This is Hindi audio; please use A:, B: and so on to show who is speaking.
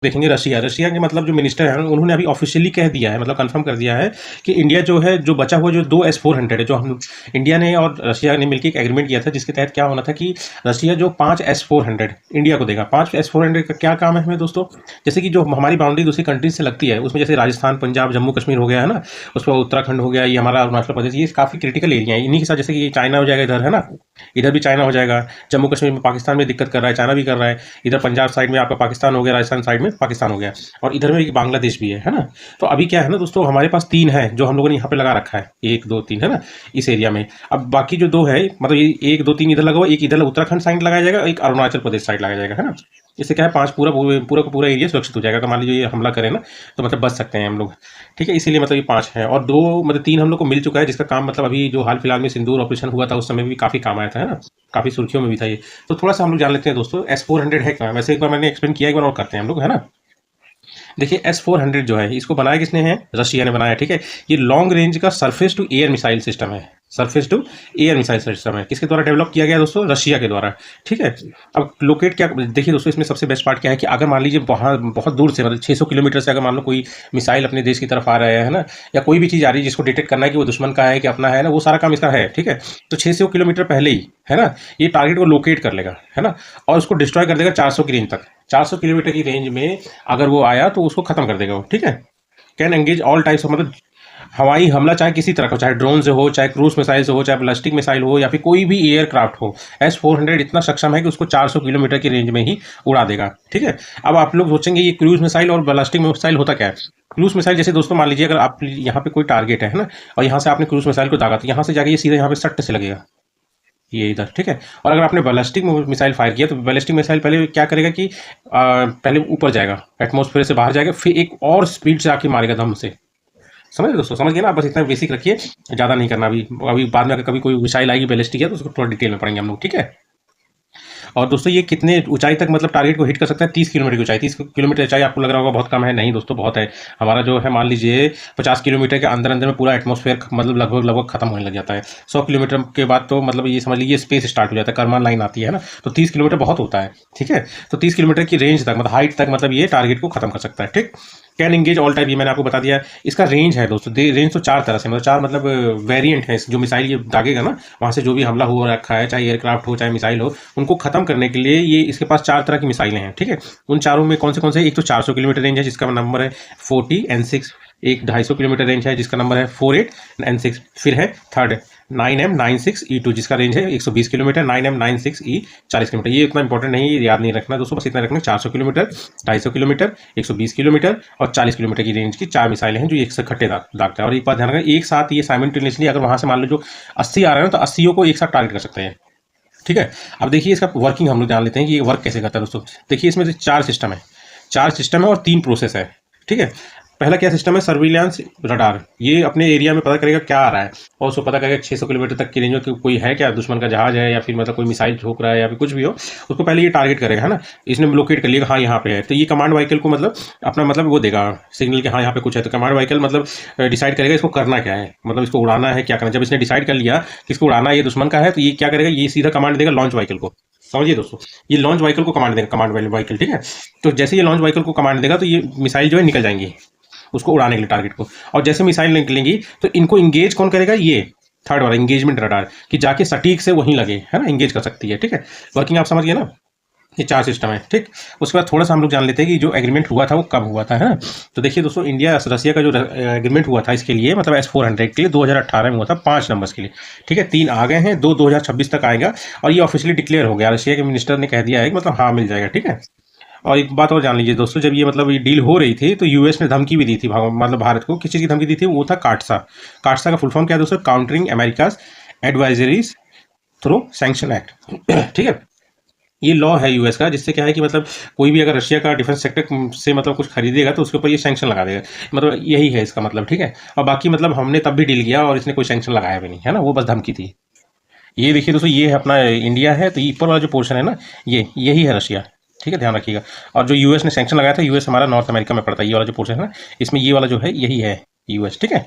A: देखेंगे रशिया रशिया के मतलब जो मिनिस्टर हैं उन्होंने अभी ऑफिशियली कह दिया है, मतलब कंफर्म कर दिया है कि इंडिया जो है, जो बचा हुआ जो 2 S-400 है, जो हम इंडिया ने और रशिया ने मिलकर एक एग्रीमेंट किया था, जिसके तहत क्या होना था कि रशिया जो 5 S-400 इंडिया को देगा। 5 S-400 का क्या काम है हमें दोस्तों, जैसे कि जो हमारी बाउंड्री दूसरी कंट्रीज से लगती है, उसमें जैसे राजस्थान, पंजाब, जम्मू कश्मीर हो गया है ना, उस पर उत्तराखंड हो गया, ये हमारा अरुणाचल प्रदेश, ये काफ़ी क्रिटिकल एरिया है। इन्हीं के साथ जैसे कि चाइना हो जाएगा इधर, है ना, इधर भी चाइना हो जाएगा, जम्मू कश्मीर में पाकिस्तान में दिक्कत कर रहा है, चाइना भी कर रहा है, इधर पंजाब साइड में आपका पाकिस्तान हो गया, राजस्थान साइड में पाकिस्तान हो गया, और इधर में एक बांग्लादेश भी है ना। तो अभी क्या है ना दोस्तों, हमारे पास 3 है जो हम लोगों ने यहाँ पे लगा रखा है, 1 2 3 है ना, इस एरिया में। अब बाकी जो 2 है, मतलब ये 1 2 3 इधर लगा हुआ, एक इधर उत्तराखंड साइड लगाया जाएगा, एक अरुणाचल प्रदेश साइड लगाया जाएगा, है ना। इससे क्या है, 5 पूरा का पूरा एरिया सुरक्षित हो जाएगा। तो मान लीजिए ये हमला करें ना, तो मतलब बच सकते हैं हम लोग, ठीक है। इसीलिए मतलब ये 5 है, और 2 मतलब 3 हम लोग को मिल चुका है, जिसका काम मतलब अभी जो हाल फिलहाल में सिंदूर ऑपरेशन हुआ था उस समय भी काफ़ी काम आया था, है ना, काफ़ी सुर्खियों में भी था ये। तो थोड़ा सा हम लोग जान लेते हैं दोस्तों, S-400 है क्या। वैसे एक बार मैंने एक्सप्लेन किया, एक बार और करते हैं हम लोग, है ना। देखिए S-400 जो है, इसको बनाया किसने है, रशिया ने बनाया, ठीक है। ये लॉन्ग रेंज का surface to air missile system है, surface to air missile system है। किसके द्वारा डेवलप किया गया दोस्तों, रशिया के द्वारा, ठीक है। अब लोकेट क्या, देखिए दोस्तों, इसमें सबसे बेस्ट पार्ट क्या है कि अगर मान लीजिए बहुत बहुत दूर से, मतलब 600 किलोमीटर से अगर मान लो कोई मिसाइल अपने देश की तरफ आ रहा है ना, या कोई भी चीज़ आ रही है जिसको डिटेक्ट करना है कि वो दुश्मन का है कि अपना है ना, वो सारा काम इसका है, ठीक है। तो 600 किलोमीटर पहले ही, है ना, ये टारगेट को लोकेट कर लेगा, है ना, और उसको डिस्ट्रॉय कर देगा 400 की रेंज तक। 400 किलोमीटर की रेंज में अगर वो आया तो उसको खत्म कर देगा वो, ठीक है। Can engage all types of, मतलब हवाई हमला चाहे किसी तरह का, चाहे ड्रोन से हो, चाहे क्रूज मिसाइल से हो, चाहे बैलिस्टिक मिसाइल हो, या फिर कोई भी एयरक्राफ्ट हो, S-400 इतना सक्षम है कि उसको 400 किलोमीटर की रेंज में ही उड़ा देगा, ठीक है। अब आप लोग सोचेंगे ये क्रूज मिसाइल और बैलिस्टिक मिसाइल होता क्या है। क्रूज मिसाइल जैसे दोस्तों मान लीजिए अगर आप यहाँ पे कोई टारगेट है ना, और यहाँ से आपने क्रूज मिसाइल को दागा, तो यहाँ से जाके ये सीधे यहाँ पे सट्ट से लगेगा, ये इधर, ठीक है। और अगर आपने बैलिस्टिक मिसाइल फायर किया, तो बैलिस्टिक मिसाइल पहले क्या करेगा कि पहले ऊपर जाएगा, एटमॉस्फेयर से बाहर जाएगा, फिर एक और स्पीड से आके मारेगा दम से। समझ गए दोस्तों, समझ गए ना। बस इतना बेसिक रखिए, ज़्यादा नहीं करना अभी। अभी बाद में अगर कभी कोई मिसाइल आएगी बैलिस्टिक है तो उसको थोड़ा डिटेल में पढ़ेंगे हम लोग, ठीक है। और दोस्तों ये कितने ऊंचाई तक मतलब टारगेट को हिट कर सकता है, 30 किलोमीटर की ऊंचाई। 30 किलोमीटर ऊंचाई आपको लग रहा होगा बहुत कम है, नहीं दोस्तों बहुत है। हमारा जो है मान लीजिए 50 किलोमीटर के अंदर अंदर में पूरा एटमॉस्फेयर मतलब लगभग लगभग खत्म होने लग जाता है। 100 किलोमीटर के बाद तो मतलब ये समझ लीजिए स्पेस स्टार्ट हो जाता है, कर्मान लाइन आती है ना। तो 30 किलोमीटर बहुत होता है, ठीक है। तो 30 किलोमीटर की रेंज तक मतलब हाइट तक मतलब ये टारगेट को खत्म कर सकता है, ठीक। कैन इंगेज ऑल टाइप, ये मैंने आपको बता दिया। इसका रेंज है दोस्तों, रेंज तो 4 तरह से, मतलब 4 मतलब वेरिएंट है। जो मिसाइल ये दागेगा ना, वहाँ से जो भी हमला हो रखा है, चाहे एयरक्राफ्ट हो चाहे मिसाइल हो, उनको खत्म करने के लिए ये इसके पास 4 तरह की मिसाइलें हैं, ठीक है। उन चारों में कौन से, एक तो 400 किलोमीटर रेंज है जिसका नंबर है 40 N6। एक 250 किलोमीटर रेंज है जिसका नंबर है 48 N6। फिर है थर्ड 9M96E2 जिसका रेंज है 120 किलोमीटर, 9M96E 40 किलोमीटर। ये इतना इंपॉर्टेंट नहीं है, याद नहीं रखना दोस्तों, बस इतना रखना 400 किलोमीटर, 250 किलोमीटर, 120 किलोमीटर और 40 किलोमीटर की रेंज की 4 मिसाइलें हैं जो एक से इकट्ठे दागता है। और एक बात ध्यान रखना, एक साथ ये साइमल्टेनियसली अगर वहाँ से मान लो जो 80 आ रहे हैं तो 80 को एक साथ टारगेट कर सकते हैं, ठीक है। अब देखिए इसका वर्किंग हम लोग जान लेते हैं कि ये वर्क कैसे करता है दोस्तों। देखिए इसमें से 4 सिस्टम है, 4 सिस्टम है और 3 प्रोसेस है, ठीक है। पहला क्या सिस्टम है, सर्विलांस रडार। ये अपने एरिया में पता करेगा क्या आ रहा है, और उसको पता करेगा 600 किलोमीटर तक की रेंज में कोई है क्या, दुश्मन का जहाज है या फिर मतलब कोई मिसाइल ठोक रहा है या फिर कुछ भी हो, उसको पहले ये टारगेट करेगा, है ना। इसने लोकेट कर लिया हाँ यहाँ पे है, तो ये कमांड व्हीकल को मतलब अपना मतलब वो देगा सिग्नल कि हाँ यहाँ पे कुछ है। तो कमांड व्हीकल मतलब डिसाइड करेगा इसको करना क्या है, मतलब इसको उड़ाना है क्या करना। जब इसने डिसाइड कर लिया कि इसको उड़ाना है, ये दुश्मन का है, तो ये क्या करेगा, ये सीधा कमांड देगा लॉन्च व्हीकल को। समझिए दोस्तों, ये लॉन्च व्हीकल को कमांड देगा, कमांड व्हीकल, ठीक है। तो जैसे ये लॉन्च व्हीकल को कमांड देगा तो ये मिसाइल जो है निकल जाएंगी उसको उड़ाने के लिए टारगेट को। और जैसे मिसाइल निकलेंगी तो इनको इंगेज कौन करेगा, ये थर्ड वाला इंगेजमेंट रडार, कि जाके सटीक से वहीं लगे, है ना, इंगेज कर सकती है, ठीक है। वर्किंग आप समझ गए ना। ये 4 सिस्टम है, ठीक। उसके बाद थोड़ा सा हम लोग जान लेते हैं कि जो एग्रीमेंट हुआ था वो कब हुआ था, है ना। तो देखिए दोस्तों, इंडिया रसिया का जो एग्रीमेंट हुआ था इसके लिए मतलब S-400 के लिए 2018 में हुआ था, 5 नंबर्स के लिए, ठीक है। 3 आ गए हैं, 2 2026 तक आएगा, और ये ऑफिशियली डिक्लेयर हो गया। रशिया के मिनिस्टर ने कह दिया है कि मतलब हाँ मिल जाएगा, ठीक है। और एक बात और जान लीजिए दोस्तों, जब ये मतलब ये डील हो रही थी तो यूएस ने धमकी भी दी थी, मतलब भारत को किस चीज़ की धमकी दी थी, वो था काटसा। काटसा का फुल फॉर्म क्या है दोस्तों, countering America's advisories through sanction act, ठीक है। ये लॉ है यूएस का, जिससे क्या है कि मतलब कोई भी अगर रशिया का डिफेंस सेक्टर से मतलब कुछ खरीदेगा तो उसके ऊपर ये सैंक्शन लगा देगा, मतलब यही है इसका मतलब, ठीक है। और बाकी मतलब हमने तब भी डील किया और इसने कोई सैंक्शन लगाया भी नहीं, है ना, वो बस धमकी थी। ये देखिए दोस्तों, ये है अपना इंडिया है, तो ऊपर वाला जो पोर्शन है ना, ये यही है रशिया, ठीक है, ध्यान रखिएगा। और जो यूएस ने सैंक्शन लगाया था, यूएस हमारा नॉर्थ अमेरिका में पड़ता है, ये वाला जो पोर्शन है ना, इसमें ये वाला जो है यही है यूएस, ठीक है।